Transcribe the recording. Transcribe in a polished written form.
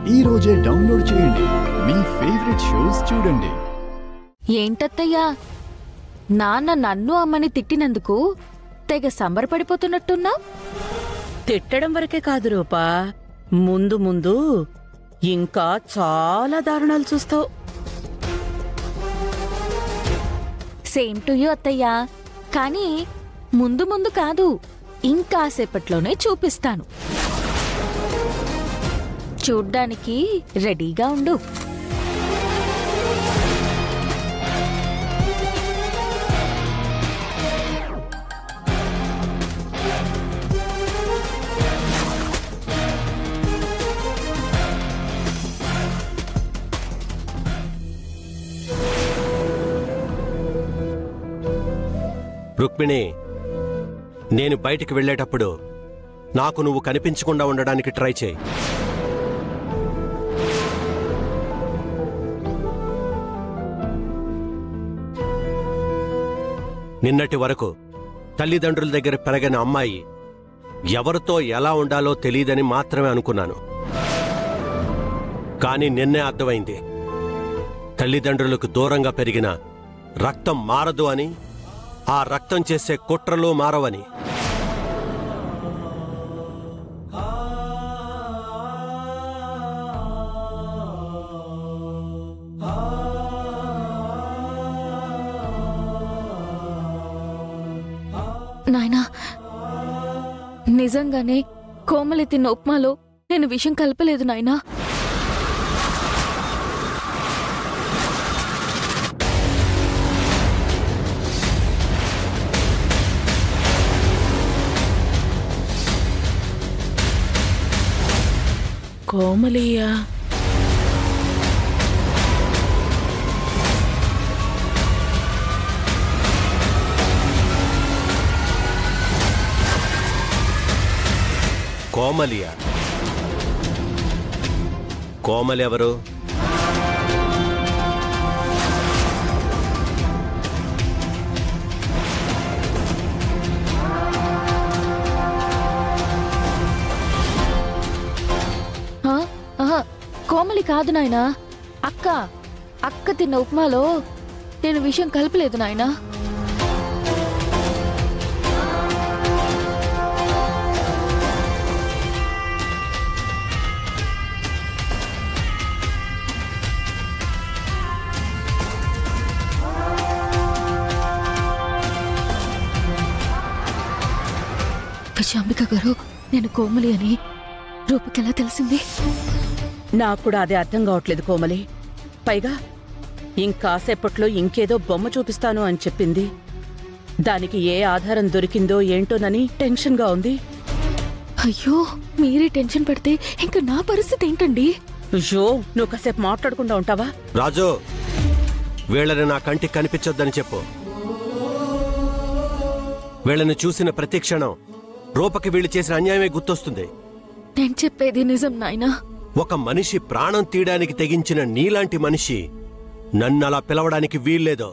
ఈ రోజే డౌన్లోడ్ చేయండి. మీ ఫేవరెట్ షోస్ చూడండి. ఏంటత్తయ్యా, నాన్న నన్ను అమ్మని తిట్టినందుకు తెగ సంబరపడిపోతున్నట్టున్నా? తిట్టడం వరకే కాదు రూపా, ముందు ముందు ఇంకా చాలా దారుణాలు చూస్తావు. సేమ్ టు యూ అత్తయ్యా, కానీ ముందు ముందు కాదు, ఇంకాసేపట్లోనే చూపిస్తాను. చూడ్డానికి రెడీగా ఉండు. రుక్మిణి, నేను బయటికి వెళ్ళేటప్పుడు నాకు నువ్వు కనిపించకుండా ఉండడానికి ట్రై చేయి. నిన్నటి వరకు తల్లిదండ్రుల దగ్గర పెరగని అమ్మాయి ఎవరితో ఎలా ఉండాలో తెలియదని మాత్రమే అనుకున్నాను. కానీ నిన్నే అర్థమైంది, తల్లిదండ్రులకు దూరంగా పెరిగిన రక్తం మారదు అని, ఆ రక్తం చేసే కుట్రలు మారవని. నాయనా, నిజంగానే కోమలి తిన్న ఉప్మాలో నేను విషం కలపలేదు నాయనా. కోమలియా? కోమలియా? కోమలి ఎవరు? కోమలి కాదు నాయనా, అక్క తిన్న ఉప్మాలో నేను విషం కలపలేదు నాయనా. విజయాంబిక గారు, నేను కోమలి అని రూపకెలా తెలిసింది? నాకు కూడా అదే అర్థం కావట్లేదు కోమలి. పైగా ఇంకాసేపట్లో ఇంకేదో బొమ్మ చూపిస్తాను అని చెప్పింది. దానికి ఏ ఆధారం దొరికిందో ఏంటోనని టెన్షన్గా ఉంది. అయ్యో, మీరే టెన్షన్ పడితే ఇంకా నా పరిస్థితి ఏంటండి? అయ్యో, నువ్వు కాసేపు మాట్లాడకుండా ఉంటావా? రాజు, వీళ్ళని నా కంటికి కనిపించొద్దని చెప్పు. వీళ్ళని చూసిన ప్రతి క్షణం రూపకి వీళ్ళు చేసిన అన్యాయమే గుర్తొస్తుంది. నేను చెప్పేది నిజం నాయనా. ఒక మనిషి ప్రాణం తీయడానికి తెగించిన నీలాంటి మనిషి నన్ను అలా పిలవడానికి వీల్లేదో.